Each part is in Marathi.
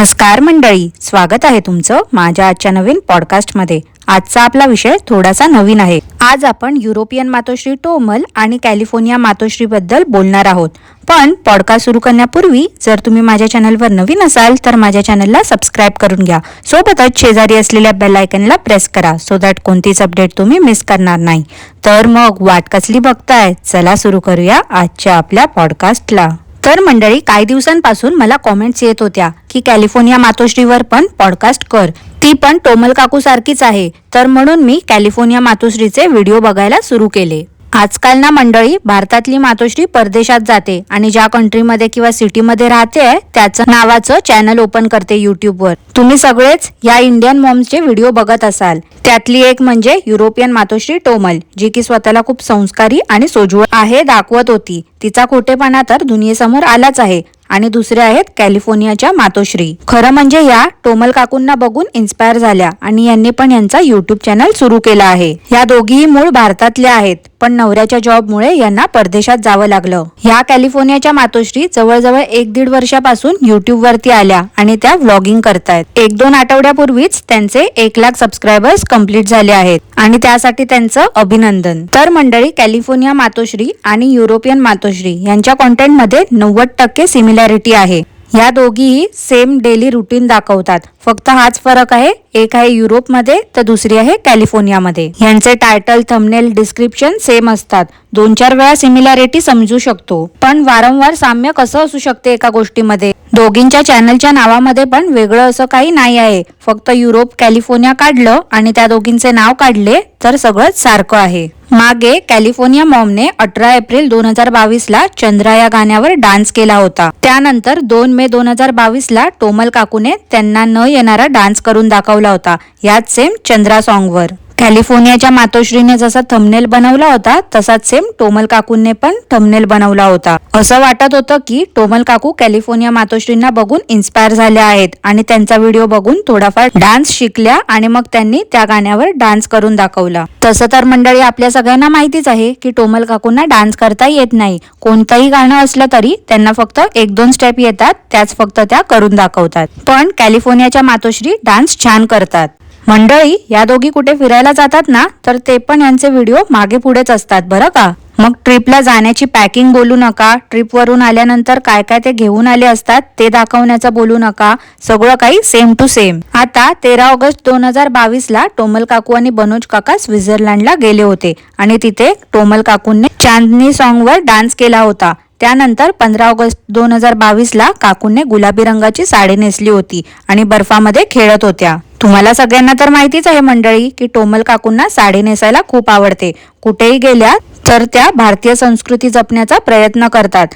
नमस्कार मंडळी, स्वागत आहे तुमचं माझ्या आजच्या नवीन पॉडकास्टमध्ये। आजचा आपला विषय थोडासा नवीन आहे। आज आपण युरोपियन मातोश्री टोमल आणि कॅलिफोर्निया मातोश्री बद्दल बोलणार आहोत। पण पॉडकास्ट सुरू करण्यापूर्वी जर तुम्ही माझ्या चॅनलवर नवीन असाल तर माझ्या चॅनलला सबस्क्राईब करून घ्या। सोबतच शेजारी असलेल्या बेल आयकॉनला प्रेस करा सो दॅट कोणतीच अपडेट तुम्ही मिस करणार नाही। तर मग वाट कसली बघताय, चला सुरू करूया आजच्या आपल्या पॉडकास्टला। तर मंडळी, काही दिवसांपासून मला कॉमेंट्स येत होत्या की कॅलिफोर्निया मातोश्रीवर पण पॉडकास्ट कर, ती पण टोमल काकू सारखीच आहे। तर म्हणून मी कॅलिफोर्निया मातोश्रीचे व्हिडिओ बघायला सुरू केले। आजकाल ना मंडळी, भारतातली मातोश्री परदेशात जाते आणि ज्या कंट्रीमध्ये किंवा सिटीमध्ये राहते त्याचं नावाचं चॅनल ओपन करते युट्यूबवर। तुम्ही सगळेच या इंडियन मॉम्सचे व्हिडिओ बघत असाल। त्यातली एक म्हणजे युरोपियन मातोश्री टोमल, जी की स्वतःला खूप संस्कारी आणि सोज्वळ आहे दाखवत होती। तिचा खोटेपणा तर दुनियेसमोर आलाच आहे। आणि दुसरे आहेत कॅलिफोर्नियाच्या मातोश्री। खरं म्हणजे या टोमल काकूंना बघून इन्स्पायर झाल्या आणि यांनी पण यांचा युट्यूब चॅनल सुरू केला आहे। या दोघीही मूळ भारतातल्या आहेत, पण नवऱ्याच्या जॉबमुळे यांना परदेशात जावं लागलं। ह्या कॅलिफोर्नियाच्या मातोश्री जवळजवळ 1-1.5 वर्षापासून युट्यूब वरती आल्या आणि त्या व्लॉगिंग करतायत। 1-2 आठवड्यापूर्वीच त्यांचे 1 लाख सबस्क्रायबर्स कंप्लीट झाले आहेत आणि त्यासाठी त्यांचं अभिनंदन। तर मंडळी, कॅलिफोर्निया मातोश्री आणि युरोपियन मातोश्री यांच्या कॉन्टेंट मध्ये 90% सिमिलॅरिटी आहे। या दोघीही सेम डेली रुटीन दाखवतात, फक्त हाच फरक आहे, एक आहे युरोपमध्ये तर दुसरी आहे कॅलिफोर्नियामध्ये। यांचे टायटल, थंबनेल, डिस्क्रिप्शन सेम असतात। 2-4 वेळा सिमिलॅरिटी समजू शकतो, पण वारंवार साम्य कसं असू शकते एका गोष्टीमध्ये? दोघींच्या चॅनलच्या नावामध्ये पण वेगळं असं काही नाही आहे, फक्त युरोप कॅलिफोर्निया काढलं आणि त्या दोघींचे नाव काढले तर सगळंच सारखं आहे। मागे कॅलिफोर्निया मॉमने 18 एप्रिल 2022 ला चंद्रा या गाण्यावर डान्स केला होता। त्यानंतर 2 मे 2022 ला टोमल काकूने त्यांना न येणारा डान्स करून दाखवला होता, याच सेम चंद्रा सॉन्गवर। कॅलिफोर्नियाच्या मातोश्रीने जसा थंबनेल बनवला होता तसाच सेम टोमल काकूंनी पण थंबनेल बनवला होता। असं वाटत होतं की टोमल काकू कॅलिफोर्निया मातोश्रींना बघून इन्स्पायर झाल्या आहेत आणि त्यांचा व्हिडिओ बघून थोडाफार डान्स शिकल्या आणि मग त्यांनी त्या गाण्यावर डान्स करून दाखवला। तसं तर मंडळी, आपल्या सगळ्यांना माहितीच आहे की टोमल काकूंना डान्स करता येत नाही। कोणतंही गाणं असलं तरी त्यांना फक्त 1-2 स्टेप येतात, त्याच फक्त त्या करून दाखवतात। पण कॅलिफोर्नियाच्या मातोश्री डान्स छान करतात। मंडळी, या दोघी कुठे फिरायला जातात ना तर ते पण यांचे व्हिडिओ मागे पुढेच असतात बरं का। मग ट्रिपला जाण्याची पॅकिंग बोलू नका, ट्रिप वरून आल्यानंतर काय काय ते घेऊन आले असतात ते दाखवण्याचं बोलू नका, सगळं काही सेम टू सेम। आता 13 ऑगस्ट 2022 ला टोमल काकू आणि बनोज काका स्वित्झर्लंडला गेले होते आणि तिथे टोमल काकूंनी चांदनी सॉन्गवर डान्स केला होता। त्यानंतर 15 ऑगस्ट 2022 ला काकूंनी गुलाबी रंगाची साडी नेसली होती आणि बर्फामध्ये खेळत होत्या। तुम्हाला सगळ्यांना तर माहितीच आहे मंडळी की टोमल काकूंना साडी नेसायला खूप आवडते। कुठेही गेल्या तर त्या भारतीय संस्कृती जपण्याचा प्रयत्न करतात।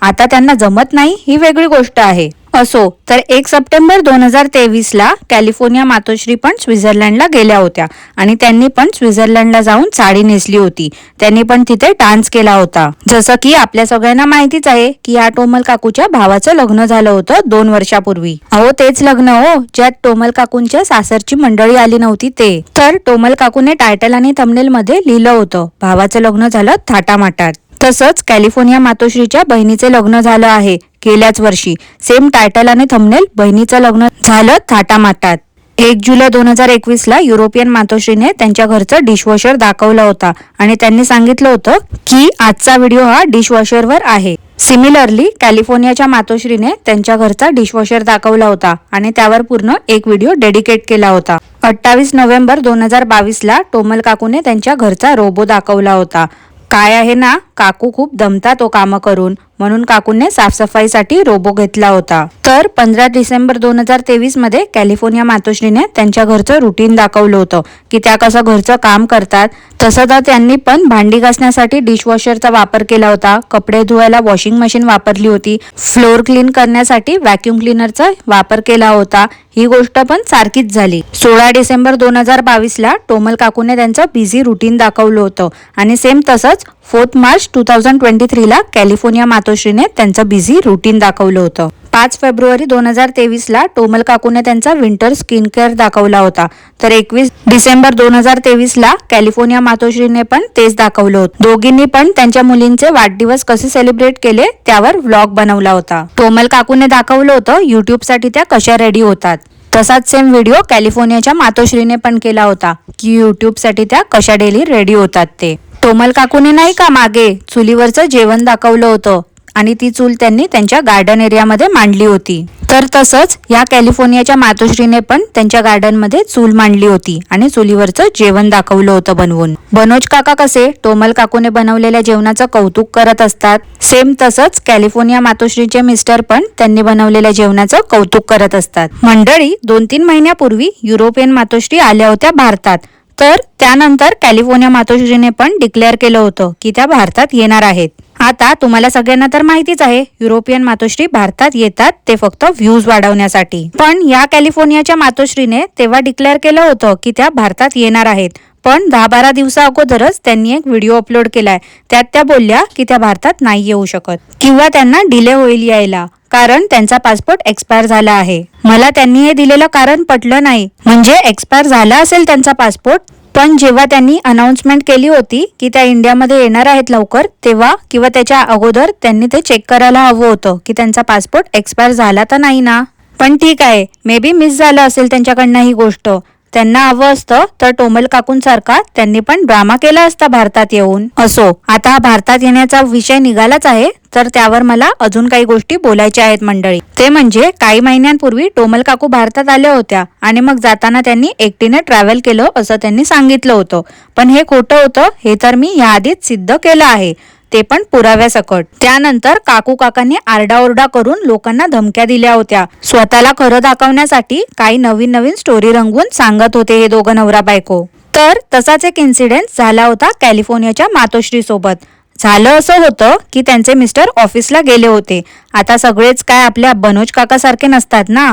आता त्यांना जमत नाही ही वेगळी गोष्ट आहे। असो, तर 1 सप्टेंबर 2023 ला कॅलिफोर्निया मातोश्री पण स्वित्झर्लंडला गेल्या होत्या आणि त्यांनी पण स्वित्झर्लंडला जाऊन साडी नेसली होती। त्यांनी पण तिथे डान्स केला होता। जसं की आपल्या सगळ्यांना माहितीच आहे की या टोमल काकूच्या भावाचं लग्न झालं होतं 2 वर्षापूर्वी। अहो, तेच लग्न हो ज्यात टोमल काकूंच्या सासरची मंडळी आली नव्हती ते। तर टोमल काकूने टायटल आणि थंबनेल मध्ये लिहिलं होतं, भावाचं लग्न झालं थाटामाटात। तसंच कॅलिफोर्निया मातोश्रीच्या बहिणीचे लग्न झालं आहे गेल्याच वर्षी, सेम टायटल आणि थंबनेल, बहिणीचं लग्न झालं थाटामाटात। 1 जुलै 2021 ला युरोपियन मातोश्रीने त्यांच्या घरचं डिशवॉशर दाखवला होता आणि त्यांनी सांगितलं होतं की आजचा व्हिडिओ हा डिशवॉशरवर आहे। सिमिलरली कॅलिफोर्नियाच्या मातोश्रीने त्यांच्या घरचा डिशवॉशर दाखवला होता आणि त्यावर पूर्ण एक व्हिडिओ डेडिकेट केला होता। 28 नोव्हेंबर 2022 ला टोमल काकूने त्यांच्या घरचा रोबो दाखवला होता। काय आहे ना, काकू खूप दमतात तो काम करून, म्हणून काकूंनी साफसफाईसाठी रोबो घेतला होता। तर 15 डिसेंबर 2023 मध्ये कॅलिफोर्निया मातोश्रीने त्यांच्या घरचं रुटीन दाखवलं होतं की त्या कसं घरचं काम करतात। तसं तर त्यांनी पण भांडी घासण्यासाठी डिशवॉशरचा वापर केला होता, कपडे धुवायला वॉशिंग मशीन वापरली होती, फ्लोर क्लीन करण्यासाठी व्हॅक्यूम क्लीनरचा वापर केला होता। ही गोष्ट पण सारखीच झाली। 16 डिसेंबर 2022 ला टोमल काकूने त्यांचं बिझी रुटीन दाखवलं होतं आणि सेम तसंच 4 मार्च 2023 ला कॅलिफोर्निया मातोश्रीने त्यांचं बिझी रुटीन दाखवलं होतं। 5 फेब्रुवारी 2023ला टोमल काकूने त्यांचा विंटर स्किन केअर दाखवला होता. तर 21 डिसेंबर 2023ला कॅलिफोर्निया मातोश्रीने पण तेच दाखवलं होतं. दोघींनी पण त्यांच्या मुलींचे वाढदिवस कसे सेलिब्रेट केले त्यावर व्लॉग बनवला होता. टोमल काकूने दाखवलं होतं युट्यूबसाठी त्या कशा रेडी होतात. तसाच सेम व्हिडिओ कॅलिफोर्नियाच्या मातोश्रीने पण केला होता की युट्यूबसाठी त्या कशा डेली रेडी होतात ते. टोमल काकूने नाही का मागे चुलीवरचं जेवण दाखवलं होतं आणि ती चूल त्यांनी त्यांच्या गार्डन एरियामध्ये मांडली होती. तर तसंच या कॅलिफोर्नियाच्या मातोश्रीने पण त्यांच्या गार्डनमध्ये चूल मांडली होती आणि चुलीवरचं जेवण दाखवलं होतं बनवून. बनोज काका कसे टोमल काकूने बनवलेल्या जेवणाचं कौतुक करत असतात, सेम तसंच कॅलिफोर्निया मातोश्रीचे मिस्टर पण त्यांनी बनवलेल्या जेवणाचं कौतुक करत असतात. मंडळी 2-3 महिन्यापूर्वी युरोपियन मातोश्री आल्या होत्या भारतात. तर त्यानंतर कॅलिफोर्निया मातोश्रीने पण डिक्लेअर केलं होतं की त्या भारतात येणार आहेत. आता तुम्हाला सगळ्यांना तर माहितीच आहे युरोपियन मातोश्री भारतात येतात ते फक्त व्ह्यूज वाढवण्यासाठी. पण या कॅलिफोर्नियाच्या मातोश्रीने तेव्हा डिक्लेअर केलं होतं की त्या भारतात येणार आहेत. पण 10-12 दिवसा अगोदरच त्यांनी एक व्हिडिओ अपलोड केलाय. त्यात त्या बोलल्या की त्या भारतात नाही येऊ शकत किंवा त्यांना डिले होईल यायला, कारण त्यांचा पासपोर्ट एक्सपायर झाला आहे. मला त्यांनी हे दिलेलं कारण पटलं नाही. म्हणजे एक्सपायर झाला असेल त्यांचा पासपोर्ट, पण जेव्हा त्यांनी अनाउन्समेंट केली होती की त्या इंडियामध्ये येणार आहेत लवकर, तेव्हा किंवा त्याच्या अगोदर त्यांनी ते चेक करायला हवं होतं की त्यांचा पासपोर्ट एक्सपायर झाला तर नाही ना. पण ठीक आहे, मे बी मिस झालं असेल त्यांच्याकडनं ही गोष्ट. त्यांना हवं असतं तर टोमल काकूंसारखा त्यांनी पण ड्रामा केला असता भारतात येऊन. असो, आता हा भारतात येण्याचा विषय निघालाच आहे तर त्यावर मला अजून काही गोष्टी बोलायच्या आहेत मंडळी. ते म्हणजे काही महिन्यांपूर्वी टोमल काकू भारतात आल्या होत्या आणि मग जाताना त्यांनी एकटीने ट्रॅव्हल केलं असं त्यांनी सांगितलं होतं. पण हे खोटं होतं हे तर मी याआधीच सिद्ध केलं आहे, ते पण पुराव्यासकट. त्यानंतर काकू काकांनी आरडाओरडा करून लोकांना धमक्या दिल्या होत्या. स्वतःला खरं दाखवण्यासाठी काही नवीन नवीन स्टोरी रंगवून सांगत होते हे दोघं नवरा बायको. तर तसाच एक इन्सिडेंट झाला होता कॅलिफोर्नियाच्या मातोश्री सोबत. झालं असं होतं की त्यांचे मिस्टर ऑफिसला गेले होते. आता सगळेच काय आपल्या बनोज काका सारखे नसतात ना.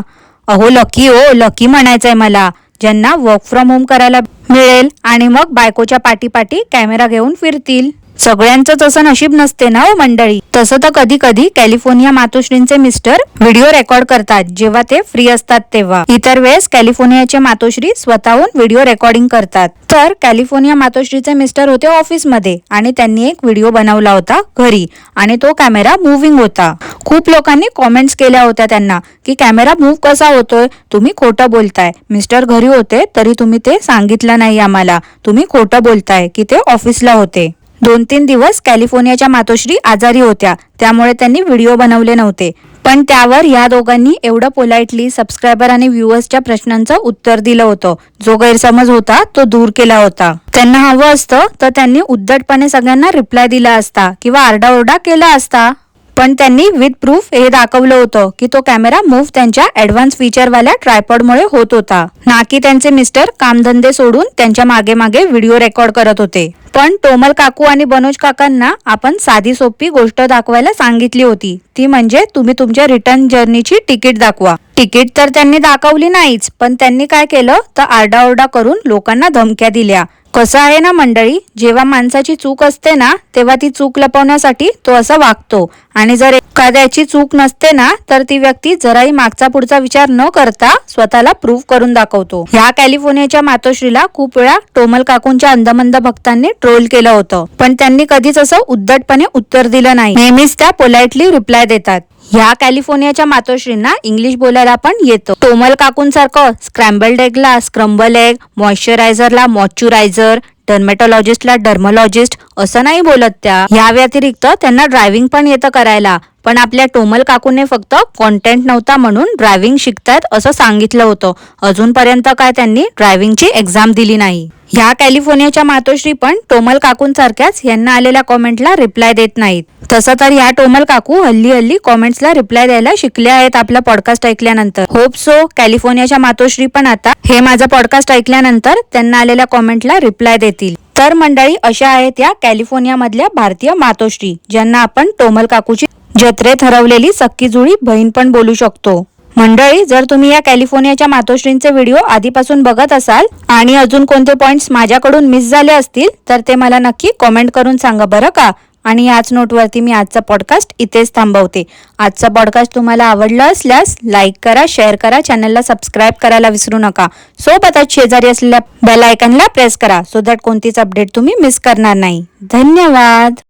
अहो लकी, ओ लकी म्हणायचंय मला, ज्यांना वर्क फ्रॉम होम करायला मिळेल आणि मग बायकोच्या पाठी कॅमेरा घेऊन फिरतील. सगळ्यांचंच असं नशीब नसते ना हो मंडळी. तसं तर कधी कधी कॅलिफोर्निया मातोश्रींचे मिस्टर व्हिडिओ रेकॉर्ड करतात जेव्हा ते फ्री असतात तेव्हा. इतर वेळेस कॅलिफोर्नियाचे मातोश्री स्वतःहून व्हिडिओ रेकॉर्डिंग करतात. तर कॅलिफोर्निया मातोश्रीचे मिस्टर होते ऑफिसमध्ये आणि त्यांनी एक व्हिडिओ बनवला होता घरी आणि तो कॅमेरा मुव्हिंग होता. खूप लोकांनी कॉमेंट्स केल्या होत्या त्यांना की कॅमेरा मूव्ह कसा होतोय, तुम्ही खोटं बोलताय. मिस्टर घरी होते तरी तुम्ही ते सांगितलं नाही आम्हाला, तुम्ही खोटं बोलताय की ते ऑफिसला होते. 2-3 दिवस कॅलिफोर्नियाच्या मातोश्री आजारी होत्या, त्यामुळे त्यांनी व्हिडिओ बनवले नव्हते. पण त्यावर या दोघांनी एवढं पोलाइटली सबस्क्रायबर आणि व्ह्युअर्सच्या प्रश्नांचं उत्तर दिलं होतं. जो गैरसमज होता तो दूर केला होता. त्यांना हवं असतं तर त्यांनी उद्धटपणे सगळ्यांना रिप्लाय दिला असता किंवा आरडाओरडा केला असता. पण त्यांनी विथ प्रूफ हे दाखवलं होतं की तो कॅमेरा मूव्ह त्यांच्या ऍडव्हान्स फीचरवाल्या ट्रायपॉडमुळे होत होता, ना की त्यांचे मिस्टर कामधंदे सोडून त्यांच्या मागे मागे व्हिडिओ रेकॉर्ड करत होते. पण टोमल काकू आणि बनोज काकांना आपण साधी सोपी गोष्ट दाखवायला सांगितली होती, ती म्हणजे तुम्ही तुमच्या रिटर्न जर्नीची तिकीट दाखवा. तिकीट तर त्यांनी दाखवली नाहीच, पण त्यांनी काय केलं तर आरडाओरडा करून लोकांना धमक्या दिल्या. कसं आहे ना मंडळी, जेव्हा माणसाची चूक असते ना तेव्हा ती चूक लपवण्यासाठी तो असा वागतो आणि जर एखाद्याची चूक नसते ना तर ती व्यक्ती जराही मागचा पुढचा विचार न करता स्वतःला प्रूव्ह करून दाखवतो. ह्या कॅलिफोर्नियाच्या मातोश्रीला खूप वेळा टोमल काकूंच्या अंधमंद भक्तांनी ट्रोल केलं होतं, पण त्यांनी कधीच असं उद्धटपणे उत्तर दिलं नाही. नेहमीच त्या पोलाइटली रिप्लाय देतात. ह्या कॅलिफोर्नियाच्या मातोश्रींना इंग्लिश बोलायला पण येतं. TOML काकूंसारखं scrambled एगला scramble egg, मॉइश्चरायझरला moisturiser, डर्मेटोलॉजिस्टला dermatologist असं नाही बोलत त्या. या व्यतिरिक्त त्यांना ड्रायव्हिंग पण येतं करायला. पण आपल्या टोमल काकूने फक्त कॉन्टेंट नव्हता म्हणून ड्रायव्हिंग शिकतायत असं सांगितलं होतं. अजूनपर्यंत काय त्यांनी ड्रायव्हिंगची एक्झाम दिली नाही. ह्या कॅलिफोर्नियाच्या मातोश्री पण टोमल काकूंसारख्याच यांना आलेल्या कॉमेंटला रिप्लाय देत नाहीत. तसं तर ह्या टोमल काकू हल्ली कॉमेंट्सला रिप्लाय द्यायला शिकल्या आहेत आपला पॉडकास्ट ऐकल्यानंतर. होप सो कॅलिफोर्नियाच्या मातोश्री पण आता हे माझं पॉडकास्ट ऐकल्यानंतर त्यांना आलेल्या कॉमेंटला रिप्लाय देतील. तर मंडळी अशा आहेत या कॅलिफोर्निया मधल्या भारतीय मातोश्री, ज्यांना आपण टोमल काकूची जत्रेत हरवलेली सक्की जुळी बहीण पण बोलू शकतो. मंडळी, जर तुम्ही या कॅलिफोर्नियाच्या मातोश्रींचे व्हिडिओ आधीपासून बघत असाल आणि अजून कोणते पॉइंट्स माझ्याकडून मिस झाले असतील तर ते मला नक्की कॉमेंट करून सांगा बरं का. आणि याच नोटवरती मी आजचा पॉडकास्ट इथेच थांबवते. आजचा पॉडकास्ट तुम्हाला आवडला असल्यास लाईक करा, शेअर करा, चॅनलला सबस्क्राईब करायला विसरू नका. सोबतच शेजारी असलेल्या बेल आयकॉनला प्रेस करा सो दॅट कोणतीच अपडेट तुम्ही मिस करणार नाही. धन्यवाद.